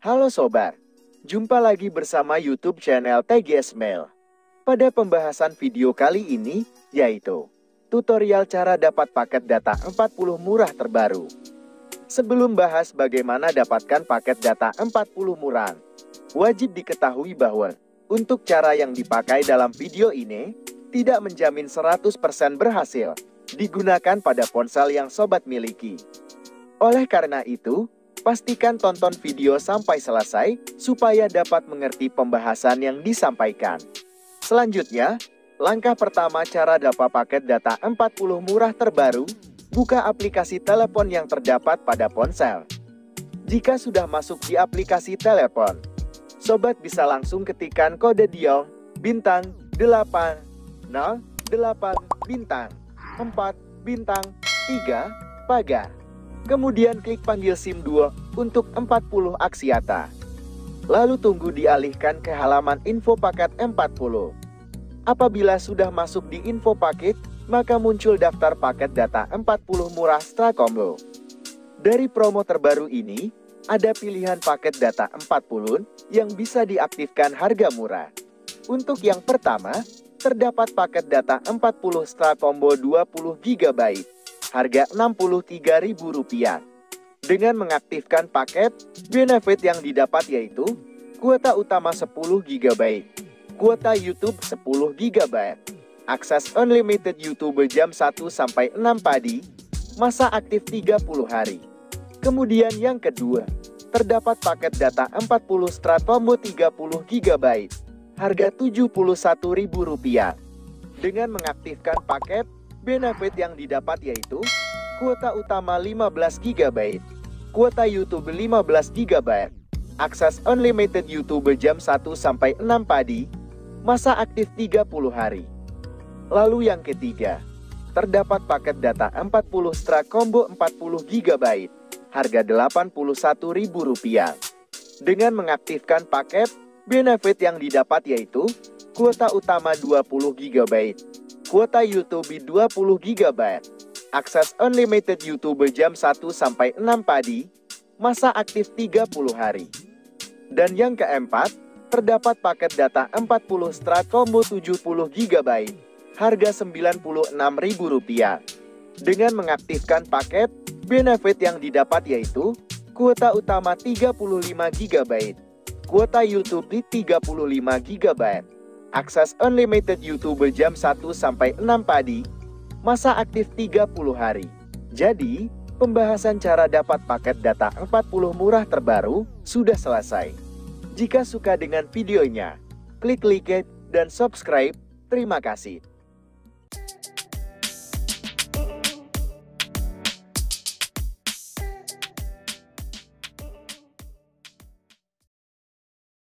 Halo sobat, jumpa lagi bersama YouTube channel TGS Mail. Pada pembahasan video kali ini, yaitu tutorial cara dapat paket data 40 murah terbaru. Sebelum bahas bagaimana dapatkan paket data 40 murah, wajib diketahui bahwa untuk cara yang dipakai dalam video ini tidak menjamin 100% berhasil digunakan pada ponsel yang sobat miliki. Oleh karena itu, pastikan tonton video sampai selesai supaya dapat mengerti pembahasan yang disampaikan. Selanjutnya, langkah pertama cara dapat paket data 40 murah terbaru, buka aplikasi telepon yang terdapat pada ponsel. Jika sudah masuk di aplikasi telepon, sobat bisa langsung ketikkan kode dial bintang 808 bintang 4 bintang 3 pagar. Kemudian klik panggil SIM 2 untuk 40 aksiata. Lalu tunggu dialihkan ke halaman info paket 40. Apabila sudah masuk di info paket, maka muncul daftar paket data 40 murah setelah combo. Dari promo terbaru ini, ada pilihan paket data 40 yang bisa diaktifkan harga murah. Untuk yang pertama, terdapat paket data 40 setelah combo 20 GB. Harga Rp63.000. Dengan mengaktifkan paket, benefit yang didapat yaitu kuota utama 10 GB, kuota YouTube 10 GB, akses unlimited YouTube jam 1-6 pagi, masa aktif 30 hari. Kemudian yang kedua, terdapat paket data 40 setelah combo 30 GB, harga Rp71.000. Dengan mengaktifkan paket, benefit yang didapat yaitu kuota utama 15 GB, kuota YouTube 15 GB, akses unlimited YouTube jam 1-6 pagi, masa aktif 30 hari. Lalu yang ketiga, terdapat paket data 40 setelah combo 40 GB, harga Rp81.000. Dengan mengaktifkan paket, benefit yang didapat yaitu kuota utama 20 GB, kuota YouTube 20 GB, akses unlimited YouTube jam 1-6 pagi, masa aktif 30 hari. Dan yang keempat, terdapat paket data 40 setelah combo 70 GB, harga Rp96.000. Dengan mengaktifkan paket, benefit yang didapat yaitu kuota utama 35 GB, kuota YouTube 35 GB, akses unlimited YouTube jam 1-6 pagi, masa aktif 30 hari. Jadi, pembahasan cara dapat paket data 40 murah terbaru sudah selesai. Jika suka dengan videonya, klik like dan subscribe. Terima kasih.